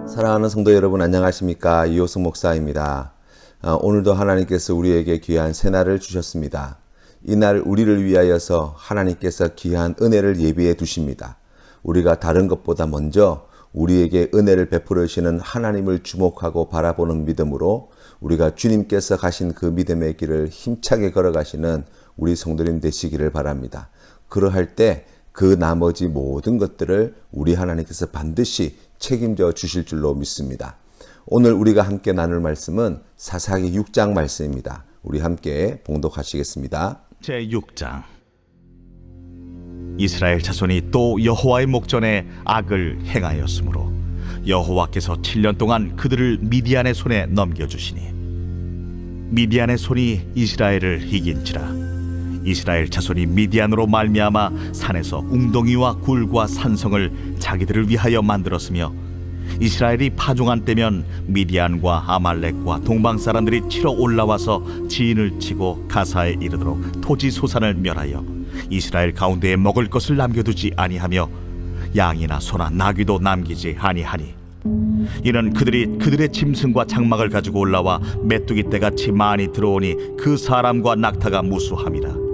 사랑하는 성도 여러분, 안녕하십니까? 이호승 목사입니다. 오늘도 하나님께서 우리에게 귀한 새날을 주셨습니다. 이날 우리를 위하여서 하나님께서 귀한 은혜를 예비해 두십니다. 우리가 다른 것보다 먼저 우리에게 은혜를 베풀으시는 하나님을 주목하고 바라보는 믿음으로 우리가 주님께서 가신 그 믿음의 길을 힘차게 걸어가시는 우리 성도님 되시기를 바랍니다. 그러할 때 그 나머지 모든 것들을 우리 하나님께서 반드시 책임져 주실 줄로 믿습니다. 오늘 우리가 함께 나눌 말씀은 사사기 6장 말씀입니다. 우리 함께 봉독하시겠습니다. 제6장. 이스라엘 자손이 또 여호와의 목전에 악을 행하였으므로 여호와께서 7년 동안 그들을 미디안의 손에 넘겨주시니 미디안의 손이 이스라엘을 이긴지라. 이스라엘 자손이 미디안으로 말미암아 산에서 웅덩이와 굴과 산성을 자기들을 위하여 만들었으며 이스라엘이 파종한 때면 미디안과 아말렉과 동방 사람들이 치러 올라와서 지인을 치고 가사에 이르도록 토지 소산을 멸하여 이스라엘 가운데에 먹을 것을 남겨두지 아니하며 양이나 소나 나귀도 남기지 아니하니 이는 그들의 짐승과 장막을 가지고 올라와 메뚜기 떼같이 많이 들어오니 그 사람과 낙타가 무수함이라.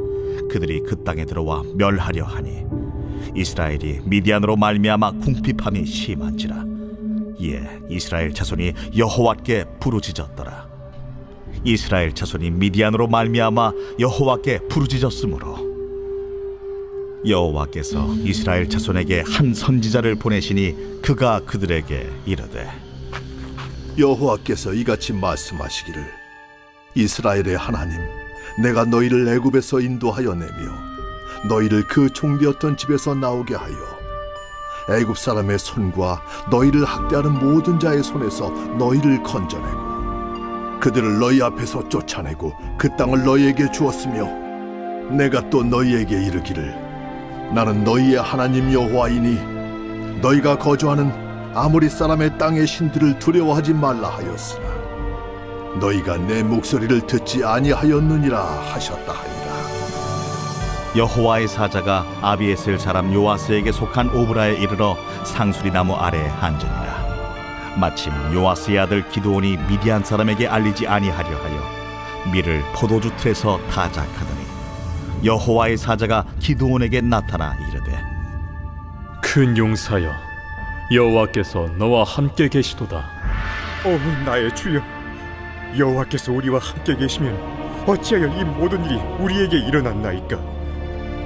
그들이 그 땅에 들어와 멸하려 하니 이스라엘이 미디안으로 말미암아 궁핍함이 심한지라. 이에 이스라엘 자손이 여호와께 부르짖었더라. 이스라엘 자손이 미디안으로 말미암아 여호와께 부르짖었으므로 여호와께서 이스라엘 자손에게 한 선지자를 보내시니 그가 그들에게 이르되 여호와께서 이같이 말씀하시기를 이스라엘의 하나님 내가 너희를 애굽에서 인도하여 내며 너희를 그 종되었던 집에서 나오게 하여 애굽 사람의 손과 너희를 학대하는 모든 자의 손에서 너희를 건져내고 그들을 너희 앞에서 쫓아내고 그 땅을 너희에게 주었으며 내가 또 너희에게 이르기를 나는 너희의 하나님 여호와이니 너희가 거주하는 아모리 사람의 땅의 신들을 두려워하지 말라 하였으나 너희가 내 목소리를 듣지 아니하였느니라 하셨다 하니라. 여호와의 사자가 아비에셀 사람 요아스에게 속한 오브라에 이르러 상수리 나무 아래에 앉으니라. 마침 요아스의 아들 기드온이 미디안 사람에게 알리지 아니하려 하여 밀을 포도주 틀에서 타작하더니 여호와의 사자가 기드온에게 나타나 이르되 큰 용사여 여호와께서 너와 함께 계시도다. 나의 주여, 여호와께서 우리와 함께 계시면 어찌하여 이 모든 일이 우리에게 일어났나이까?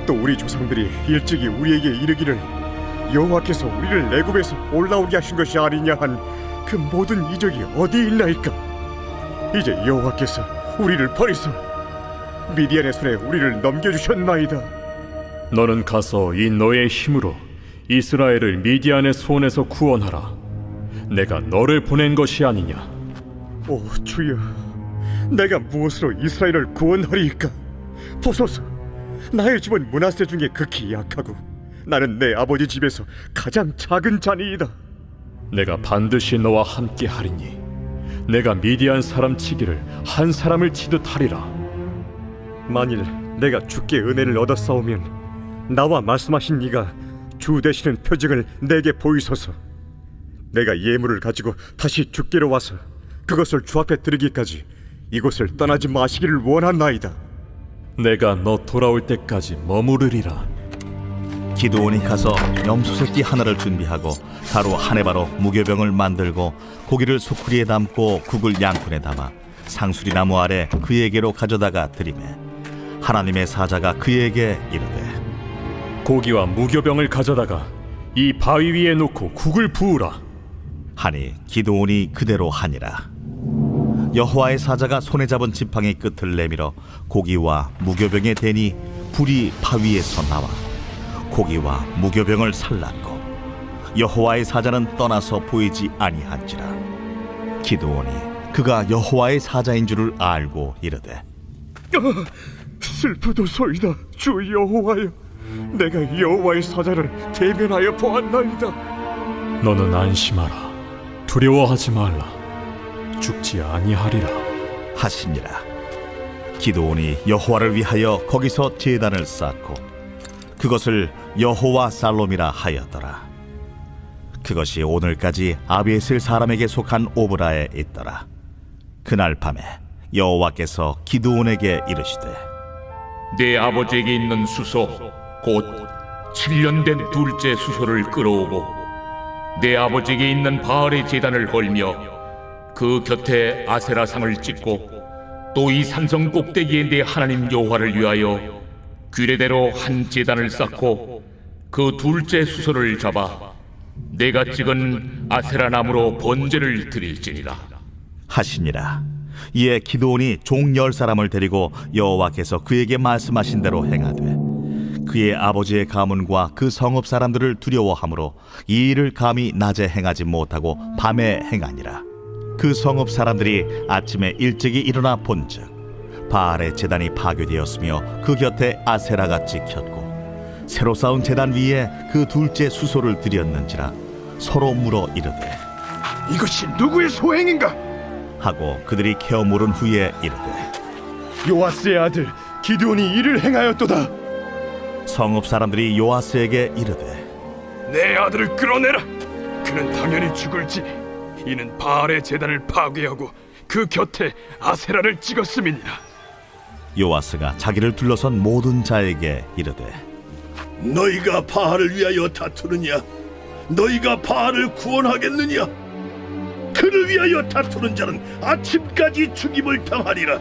또 우리 조상들이 일찍이 우리에게 이르기를 여호와께서 우리를 애굽에서 올라오게 하신 것이 아니냐 한 그 모든 이적이 어디 있나이까? 이제 여호와께서 우리를 버리소 미디안의 손에 우리를 넘겨주셨나이다. 너는 가서 이 너의 힘으로 이스라엘을 미디안의 손에서 구원하라. 내가 너를 보낸 것이 아니냐. 오 주여, 내가 무엇으로 이스라엘을 구원하리이까? 보소서, 나의 집은 므낫세 중에 극히 약하고 나는 내 아버지 집에서 가장 작은 자니이다. 내가 반드시 너와 함께 하리니 내가 미디안 사람 치기를 한 사람을 치듯 하리라. 만일 내가 주께 은혜를 얻었사오면 나와 말씀하신 이가 주 되시는 표징을 내게 보이소서. 내가 예물을 가지고 다시 주께로 와서 그것을 주 앞에 드리기까지 이곳을 떠나지 마시기를 원하나이다. 내가 너 돌아올 때까지 머무르리라. 기드온이 가서 염소 새끼 하나를 준비하고 가루 한 해바로 무교병을 만들고 고기를 수쿠리에 담고 국을 양푼에 담아 상수리 나무 아래 그에게로 가져다가 드리매 하나님의 사자가 그에게 이르되 고기와 무교병을 가져다가 이 바위 위에 놓고 국을 부으라 하니 기드온이 그대로 하니라. 여호와의 사자가 손에 잡은 지팡이 끝을 내밀어 고기와 무교병에 대니 불이 바위에서 나와 고기와 무교병을 살랐고 여호와의 사자는 떠나서 보이지 아니한지라. 기드온이 그가 여호와의 사자인 줄을 알고 이르되 슬프도소이다 주 여호와여, 내가 여호와의 사자를 대면하여 보았나이다. 너는 안심하라. 두려워하지 말라. 죽지 아니하리라 하시니라. 기드온이 여호와를 위하여 거기서 제단을 쌓고 그것을 여호와 살롬이라 하였더라. 그것이 오늘까지 아비에셀 사람에게 속한 오브라에 있더라. 그날 밤에 여호와께서 기드온에게 이르시되 내 아버지에게 있는 수소 곧 7년 된 둘째 수소를 끌어오고 내 아버지에게 있는 바알의 제단을 헐며 그 곁에 아세라상을 찍고 또 이 산성 꼭대기에 내 하나님 여호와를 위하여 규례대로 한 제단을 쌓고 그 둘째 수소를 잡아 내가 찍은 아세라 나무로 번제를 드릴지니라 하시니라. 이에 기드온이 종 10사람을 데리고 여호와께서 그에게 말씀하신 대로 행하되 그의 아버지의 가문과 그 성읍 사람들을 두려워하므로 이 일을 감히 낮에 행하지 못하고 밤에 행하니라. 그 성읍 사람들이 아침에 일찍이 일어나 본즉 바알의 제단이 파괴되었으며 그 곁에 아세라가 찍혔고 새로 쌓은 제단 위에 그 둘째 수소를 드렸는지라 서로 물어 이르되 이것이 누구의 소행인가? 하고 그들이 캐어 물은 후에 이르되 요아스의 아들 기드온이 이를 행하였도다. 성읍 사람들이 요아스에게 이르되 내 아들을 끌어내라. 그는 당연히 죽을지니 이는 바알의 제단을 파괴하고 그 곁에 아세라를 찍었음이니라. 요아스가 자기를 둘러선 모든 자에게 이르되 너희가 바알을 위하여 다투느냐? 너희가 바알을 구원하겠느냐? 그를 위하여 다투는 자는 아침까지 죽임을 당하리라.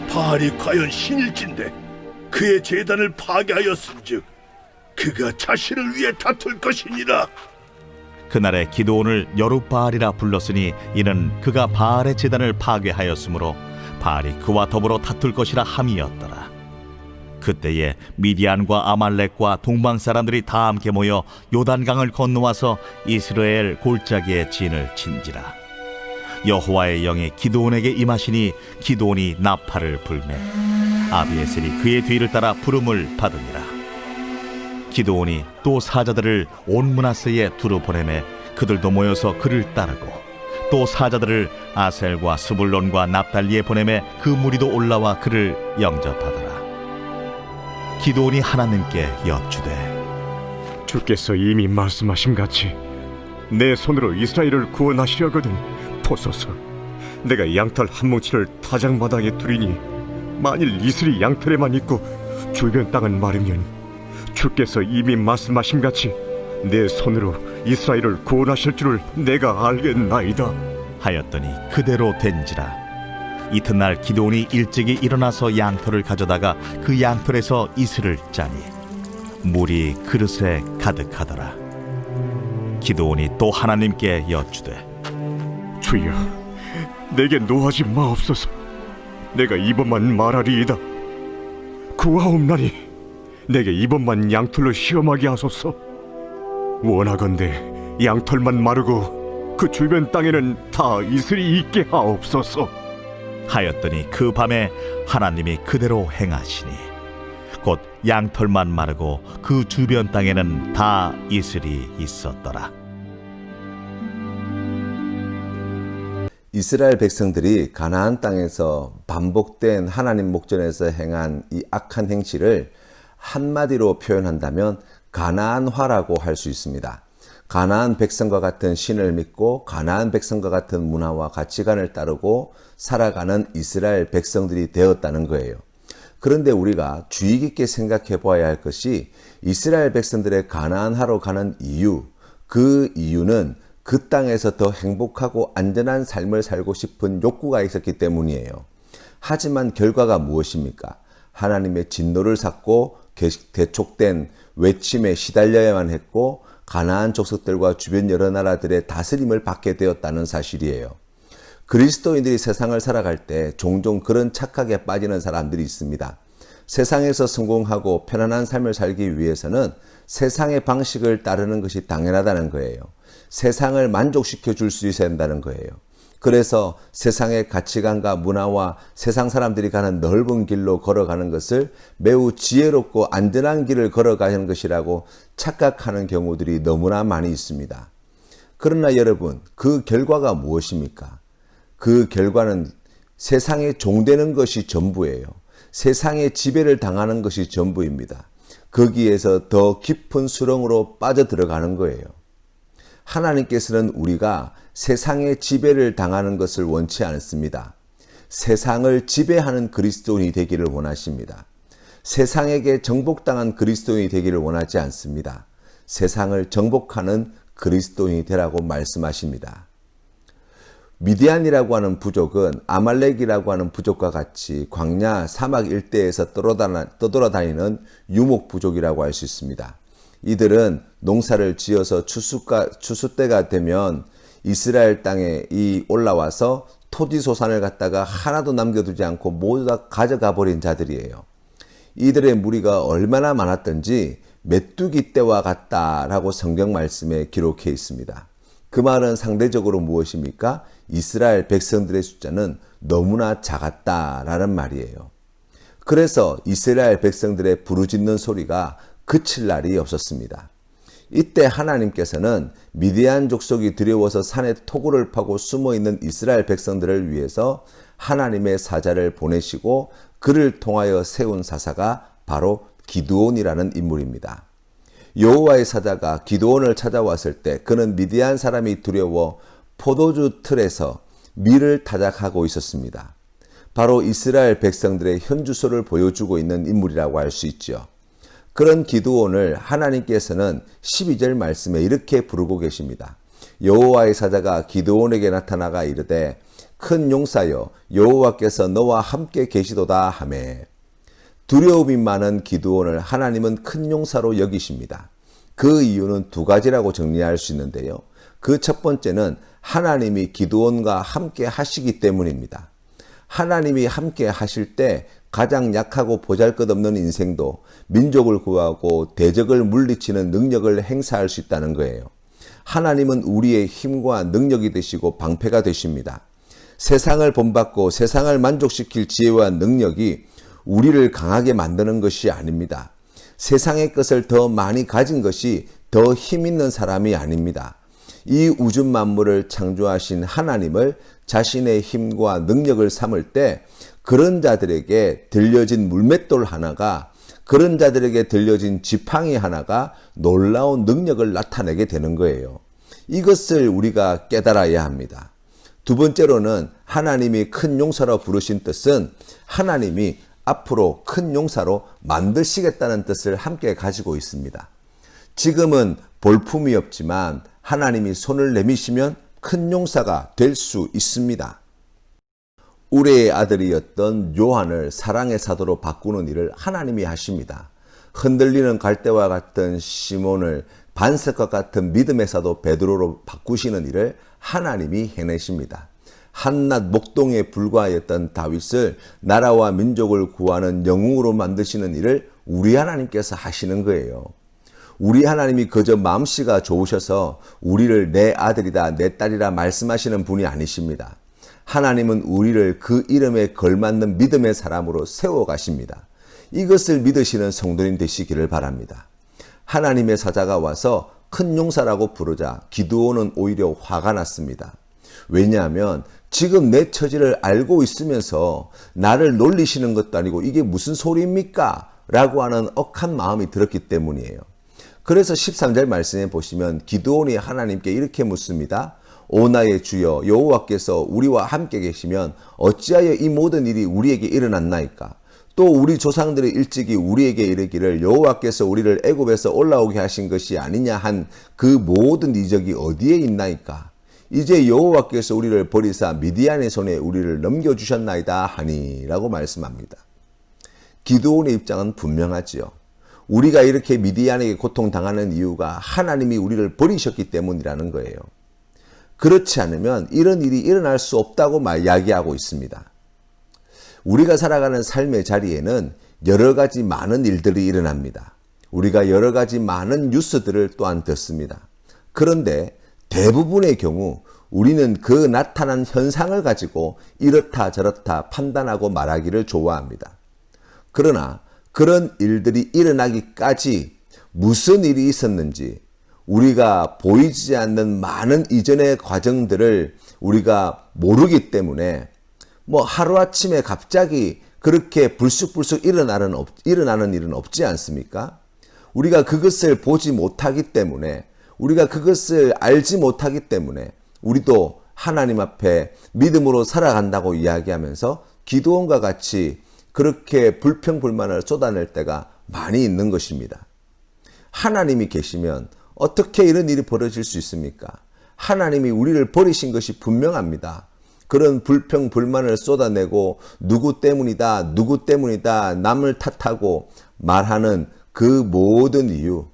바알이 과연 신일진데 그의 제단을 파괴하였은즉 그가 자신을 위해 다툴 것이니라. 그날에 기드온을 여룻바알이라 불렀으니 이는 그가 바알의 제단을 파괴하였으므로 바알이 그와 더불어 다툴 것이라 함이었더라. 그때에 미디안과 아말렉과 동방 사람들이 다 함께 모여 요단강을 건너와서 이스라엘 골짜기에 진을 친지라. 여호와의 영이 기드온에게 임하시니 기드온이 나팔을 불매 아비에셀이 그의 뒤를 따라 부름을 받으니라. 기드온이 또 사자들을 온 므낫세에 두루 보내매 그들도 모여서 그를 따르고 또 사자들을 아셀과 스불론과 납달리에 보내매 그 무리도 올라와 그를 영접하더라. 기드온이 하나님께 여쭈되 주께서 이미 말씀하심같이 내 손으로 이스라엘을 구원하시려거든 보소서. 내가 양털 한 뭉치를 타작마당에 두리니 만일 이슬이 양털에만 있고 주변 땅은 마르면 주께서 이미 말씀하심같이 내 손으로 이스라엘을 구원하실 줄을 내가 알겠나이다 하였더니 그대로 된지라. 이튿날 기드온이 일찍이 일어나서 양털을 가져다가 그 양털에서 이슬을 짜니 물이 그릇에 가득하더라. 기드온이 또 하나님께 여쭈되 주여 내게 노하지 마옵소서. 내가 이번만 말하리이다. 구하옵나니 내게 이번만 양털로 시험하게 하소서. 원하건대 양털만 마르고 그 주변 땅에는 다 이슬이 있게 하옵소서 하였더니 그 밤에 하나님이 그대로 행하시니 곧 양털만 마르고 그 주변 땅에는 다 이슬이 있었더라. 이스라엘 백성들이 가나안 땅에서 반복된 하나님 목전에서 행한 이 악한 행실을 한마디로 표현한다면 가나안화라고 할 수 있습니다. 가나안 백성과 같은 신을 믿고 가나안 백성과 같은 문화와 가치관을 따르고 살아가는 이스라엘 백성들이 되었다는 거예요. 그런데 우리가 주의 깊게 생각해 보아야 할 것이 이스라엘 백성들의 가나안화로 가는 이유, 그 이유는 그 땅에서 더 행복하고 안전한 삶을 살고 싶은 욕구가 있었기 때문이에요. 하지만 결과가 무엇입니까? 하나님의 진노를 샀고 대촉된 외침에 시달려야만 했고 가나안 족속들과 주변 여러 나라들의 다스림을 받게 되었다는 사실이에요. 그리스도인들이 세상을 살아갈 때 종종 그런 착각에 빠지는 사람들이 있습니다. 세상에서 성공하고 편안한 삶을 살기 위해서는 세상의 방식을 따르는 것이 당연하다는 거예요. 세상을 만족시켜 줄 수 있어야 한다는 거예요. 그래서 세상의 가치관과 문화와 세상 사람들이 가는 넓은 길로 걸어가는 것을 매우 지혜롭고 안전한 길을 걸어가는 것이라고 착각하는 경우들이 너무나 많이 있습니다. 그러나 여러분, 그 결과가 무엇입니까? 그 결과는 세상에 종되는 것이 전부예요. 세상의 지배를 당하는 것이 전부입니다. 거기에서 더 깊은 수렁으로 빠져들어가는 거예요. 하나님께서는 우리가 세상의 지배를 당하는 것을 원치 않습니다. 세상을 지배하는 그리스도인이 되기를 원하십니다. 세상에게 정복당한 그리스도인이 되기를 원하지 않습니다. 세상을 정복하는 그리스도인이 되라고 말씀하십니다. 미디안이라고 하는 부족은 아말렉이라고 하는 부족과 같이 광야 사막 일대에서 떠돌아다니는 유목부족이라고 할 수 있습니다. 이들은 농사를 지어서 추수 때가 되면 이스라엘 땅에 올라와서 토지소산을 갖다가 하나도 남겨두지 않고 모두 다 가져가 버린 자들이에요. 이들의 무리가 얼마나 많았던지 메뚜기 떼와 같다라고 성경 말씀에 기록해 있습니다. 그 말은 상대적으로 무엇입니까? 이스라엘 백성들의 숫자는 너무나 작았다라는 말이에요. 그래서 이스라엘 백성들의 부르짖는 소리가 그칠 날이 없었습니다. 이때 하나님께서는 미디안 족속이 두려워서 산에 토굴을 파고 숨어있는 이스라엘 백성들을 위해서 하나님의 사자를 보내시고 그를 통하여 세운 사사가 바로 기드온이라는 인물입니다. 여호와의 사자가 기드온을 찾아왔을 때 그는 미디안 사람이 두려워 포도주 틀에서 밀을 타작하고 있었습니다. 바로 이스라엘 백성들의 현주소를 보여주고 있는 인물이라고 할 수 있죠. 그런 기드온을 하나님께서는 12절 말씀에 이렇게 부르고 계십니다. 여호와의 사자가 기드온에게 나타나가 이르되 큰 용사여 여호와께서 너와 함께 계시도다 하매. 두려움이 많은 기드온을 하나님은 큰 용사로 여기십니다. 그 이유는 두 가지라고 정리할 수 있는데요. 그 첫 번째는 하나님이 기드온과 함께 하시기 때문입니다. 하나님이 함께 하실 때 가장 약하고 보잘것없는 인생도 민족을 구하고 대적을 물리치는 능력을 행사할 수 있다는 거예요. 하나님은 우리의 힘과 능력이 되시고 방패가 되십니다. 세상을 본받고 세상을 만족시킬 지혜와 능력이 우리를 강하게 만드는 것이 아닙니다. 세상의 것을 더 많이 가진 것이 더 힘 있는 사람이 아닙니다. 이 우주 만물을 창조하신 하나님을 자신의 힘과 능력을 삼을 때 그런 자들에게 들려진 물맷돌 하나가, 그런 자들에게 들려진 지팡이 하나가 놀라운 능력을 나타내게 되는 거예요. 이것을 우리가 깨달아야 합니다. 두 번째로는 하나님이 큰 용사로 부르신 뜻은 하나님이 앞으로 큰 용사로 만드시겠다는 뜻을 함께 가지고 있습니다. 지금은 볼품이 없지만 하나님이 손을 내미시면 큰 용사가 될 수 있습니다. 우레의 아들이었던 요한을 사랑의 사도로 바꾸는 일을 하나님이 하십니다. 흔들리는 갈대와 같은 시몬을 반석과 같은 믿음의 사도 베드로로 바꾸시는 일을 하나님이 해내십니다. 한낱 목동에 불과했던 다윗을 나라와 민족을 구하는 영웅으로 만드시는 일을 우리 하나님께서 하시는 거예요. 우리 하나님이 그저 마음씨가 좋으셔서 우리를 내 아들이다 내 딸이라 말씀하시는 분이 아니십니다. 하나님은 우리를 그 이름에 걸맞는 믿음의 사람으로 세워가십니다. 이것을 믿으시는 성도님 되시기를 바랍니다. 하나님의 사자가 와서 큰 용사라고 부르자 기드온은 오히려 화가 났습니다. 왜냐하면 지금 내 처지를 알고 있으면서 나를 놀리시는 것도 아니고 이게 무슨 소리입니까? 라고 하는 억한 마음이 들었기 때문이에요. 그래서 13절 말씀에 보시면 기드온이 하나님께 이렇게 묻습니다. 오 나의 주여 여호와께서 우리와 함께 계시면 어찌하여 이 모든 일이 우리에게 일어났나이까? 또 우리 조상들이 일찍이 우리에게 이르기를 여호와께서 우리를 애굽에서 올라오게 하신 것이 아니냐 한 그 모든 이적이 어디에 있나이까? 이제 여호와께서 우리를 버리사 미디안의 손에 우리를 넘겨주셨나이다 하니 라고 말씀합니다. 기드온의 입장은 분명하지요. 우리가 이렇게 미디안에게 고통당하는 이유가 하나님이 우리를 버리셨기 때문이라는 거예요. 그렇지 않으면 이런 일이 일어날 수 없다고 이야기하고 있습니다. 우리가 살아가는 삶의 자리에는 여러 가지 많은 일들이 일어납니다. 우리가 여러 가지 많은 뉴스들을 또한 듣습니다. 그런데 대부분의 경우 우리는 그 나타난 현상을 가지고 이렇다 저렇다 판단하고 말하기를 좋아합니다. 그러나 그런 일들이 일어나기까지 무슨 일이 있었는지 우리가 보이지 않는 많은 이전의 과정들을 우리가 모르기 때문에 하루아침에 갑자기 그렇게 불쑥불쑥 일어나는 일은 없지 않습니까? 우리가 그것을 보지 못하기 때문에 우리가 그것을 알지 못하기 때문에 우리도 하나님 앞에 믿음으로 살아간다고 이야기하면서 기드온과 같이 그렇게 불평불만을 쏟아낼 때가 많이 있는 것입니다. 하나님이 계시면 어떻게 이런 일이 벌어질 수 있습니까? 하나님이 우리를 버리신 것이 분명합니다. 그런 불평불만을 쏟아내고 누구 때문이다, 누구 때문이다, 남을 탓하고 말하는 그 모든 이유,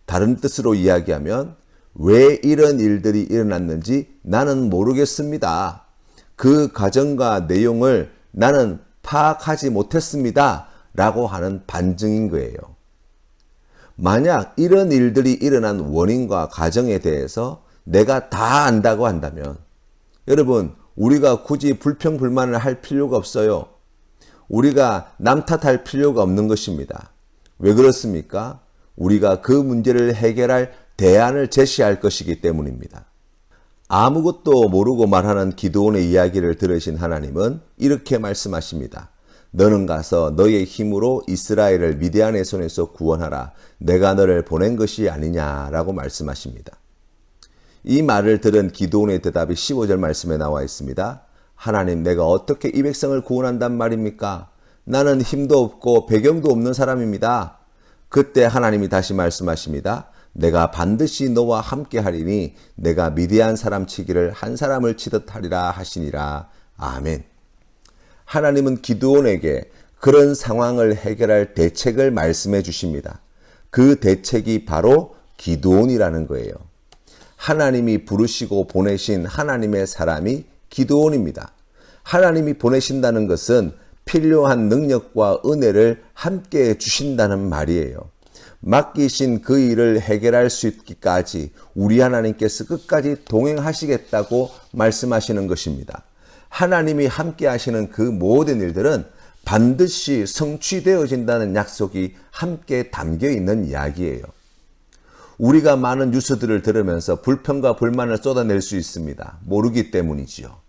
다른 뜻으로 이야기하면 왜 이런 일들이 일어났는지 나는 모르겠습니다. 그 과정과 내용을 나는 파악하지 못했습니다. 라고 하는 반증인 거예요. 만약 이런 일들이 일어난 원인과 과정에 대해서 내가 다 안다고 한다면 여러분, 우리가 굳이 불평불만을 할 필요가 없어요. 우리가 남 탓할 필요가 없는 것입니다. 왜 그렇습니까? 우리가 그 문제를 해결할 대안을 제시할 것이기 때문입니다. 아무것도 모르고 말하는 기드온의 이야기를 들으신 하나님은 이렇게 말씀하십니다. 너는 가서 너의 힘으로 이스라엘을 미디안의 손에서 구원하라. 내가 너를 보낸 것이 아니냐라고 말씀하십니다. 이 말을 들은 기드온의 대답이 15절 말씀에 나와 있습니다. 하나님, 내가 어떻게 이 백성을 구원한단 말입니까? 나는 힘도 없고 배경도 없는 사람입니다. 그때 하나님이 다시 말씀하십니다. 내가 반드시 너와 함께 하리니 내가 미디안 사람 치기를 한 사람을 치듯 하리라 하시니라. 아멘. 하나님은 기드온에게 그런 상황을 해결할 대책을 말씀해 주십니다. 그 대책이 바로 기드온이라는 거예요. 하나님이 부르시고 보내신 하나님의 사람이 기드온입니다. 하나님이 보내신다는 것은 필요한 능력과 은혜를 함께 주신다는 말이에요. 맡기신 그 일을 해결할 수 있기까지 우리 하나님께서 끝까지 동행하시겠다고 말씀하시는 것입니다. 하나님이 함께 하시는 그 모든 일들은 반드시 성취되어진다는 약속이 함께 담겨 있는 이야기예요. 우리가 많은 뉴스들을 들으면서 불평과 불만을 쏟아낼 수 있습니다. 모르기 때문이지요.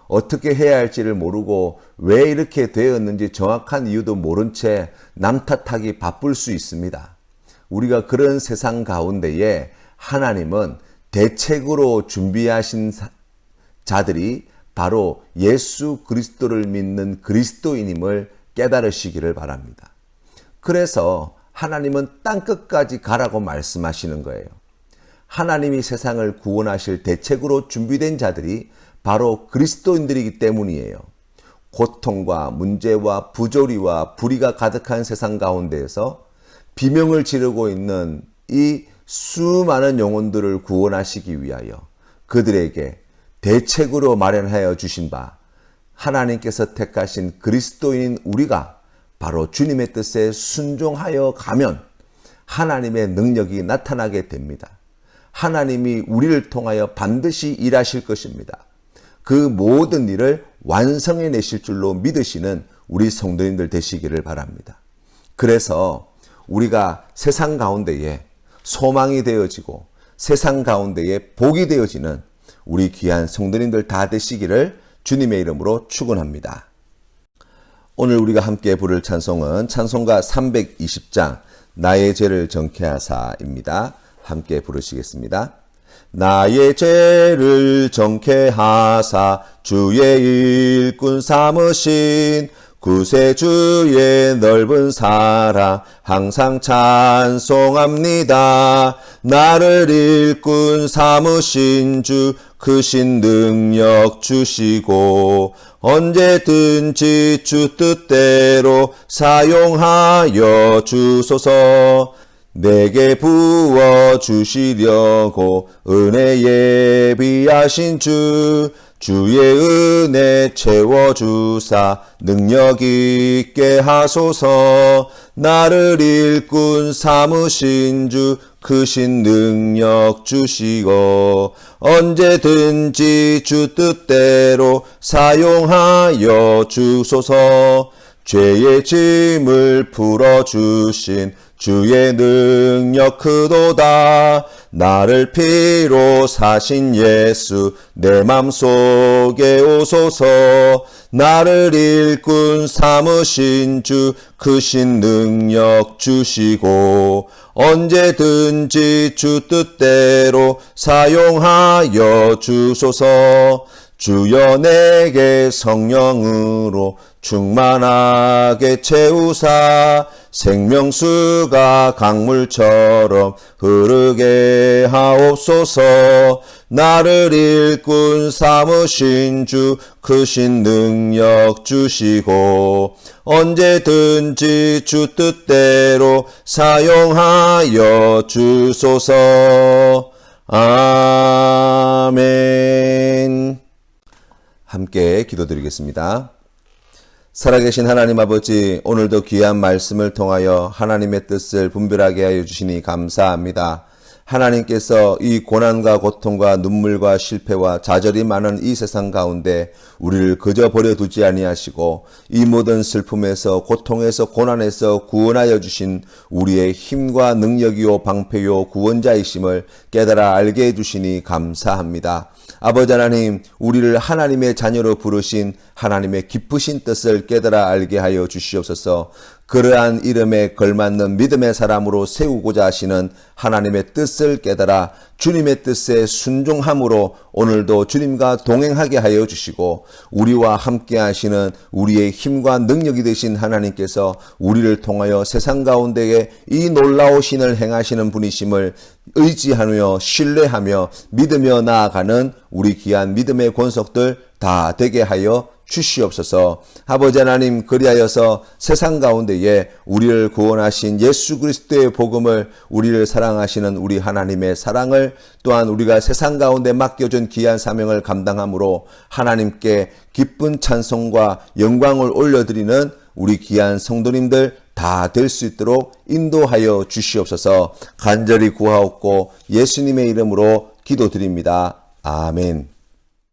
어떻게 해야 할지를 모르고 왜 이렇게 되었는지 정확한 이유도 모른 채 남 탓하기 바쁠 수 있습니다. 우리가 그런 세상 가운데에 하나님은 대책으로 준비하신 자들이 바로 예수 그리스도를 믿는 그리스도인임을 깨달으시기를 바랍니다. 그래서 하나님은 땅끝까지 가라고 말씀하시는 거예요. 하나님이 세상을 구원하실 대책으로 준비된 자들이 바로 그리스도인들이기 때문이에요. 고통과 문제와 부조리와 불의가 가득한 세상 가운데에서 비명을 지르고 있는 이 수많은 영혼들을 구원하시기 위하여 그들에게 대책으로 마련하여 주신 바 하나님께서 택하신 그리스도인인 우리가 바로 주님의 뜻에 순종하여 가면 하나님의 능력이 나타나게 됩니다. 하나님이 우리를 통하여 반드시 일하실 것입니다. 그 모든 일을 완성해 내실 줄로 믿으시는 우리 성도님들 되시기를 바랍니다. 그래서 우리가 세상 가운데에 소망이 되어지고 세상 가운데에 복이 되어지는 우리 귀한 성도님들 다 되시기를 주님의 이름으로 축원합니다. 오늘 우리가 함께 부를 찬송은 찬송가 320장 나의 죄를 정케하사입니다. 함께 부르시겠습니다. 나의 죄를 정케하사 주의 일꾼 삼으신 구세주의 넓은 사랑 항상 찬송합니다. 나를 일꾼 삼으신 주 크신 능력 주시고 언제든지 주 뜻대로 사용하여 주소서. 내게 부어주시려고 은혜 예비하신 주의 은혜 채워주사 능력 있게 하소서. 나를 일꾼 삼으신 주 크신 능력 주시고 언제든지 주 뜻대로 사용하여 주소서. 죄의 짐을 풀어주신 주의 능력 크도다. 나를 피로 사신 예수 내 맘속에 오소서. 나를 일꾼 삼으신 주 크신 능력 주시고 언제든지 주 뜻대로 사용하여 주소서. 주여 내게 성령으로 충만하게 채우사 생명수가 강물처럼 흐르게 하옵소서. 나를 일꾼 삼으신 주 크신 능력 주시고 언제든지 주 뜻대로 사용하여 주소서. 아멘. 함께 기도드리겠습니다. 살아계신 하나님 아버지, 오늘도 귀한 말씀을 통하여 하나님의 뜻을 분별하게 하여 주시니 감사합니다. 하나님께서 이 고난과 고통과 눈물과 실패와 좌절이 많은 이 세상 가운데 우리를 그저 버려두지 아니하시고 이 모든 슬픔에서 고통에서 고난에서 구원하여 주신 우리의 힘과 능력이요 방패요 구원자이심을 깨달아 알게 해주시니 감사합니다. 아버지 하나님, 우리를 하나님의 자녀로 부르신 하나님의 기쁘신 뜻을 깨달아 알게 하여 주시옵소서. 그러한 이름에 걸맞는 믿음의 사람으로 세우고자 하시는 하나님의 뜻을 깨달아 주님의 뜻에 순종함으로 오늘도 주님과 동행하게 하여 주시고 우리와 함께 하시는 우리의 힘과 능력이 되신 하나님께서 우리를 통하여 세상 가운데에 이 놀라우신을 행하시는 분이심을 의지하며 신뢰하며 믿으며 나아가는 우리 귀한 믿음의 권속들 다 되게 하여 주시옵소서. 아버지 하나님, 그리하여서 세상 가운데에 우리를 구원하신 예수 그리스도의 복음을, 우리를 사랑하시는 우리 하나님의 사랑을, 또한 우리가 세상 가운데 맡겨준 귀한 사명을 감당함으로 하나님께 기쁜 찬송과 영광을 올려드리는 우리 귀한 성도님들 다 될 수 있도록 인도하여 주시옵소서. 간절히 구하옵고 예수님의 이름으로 기도드립니다. 아멘.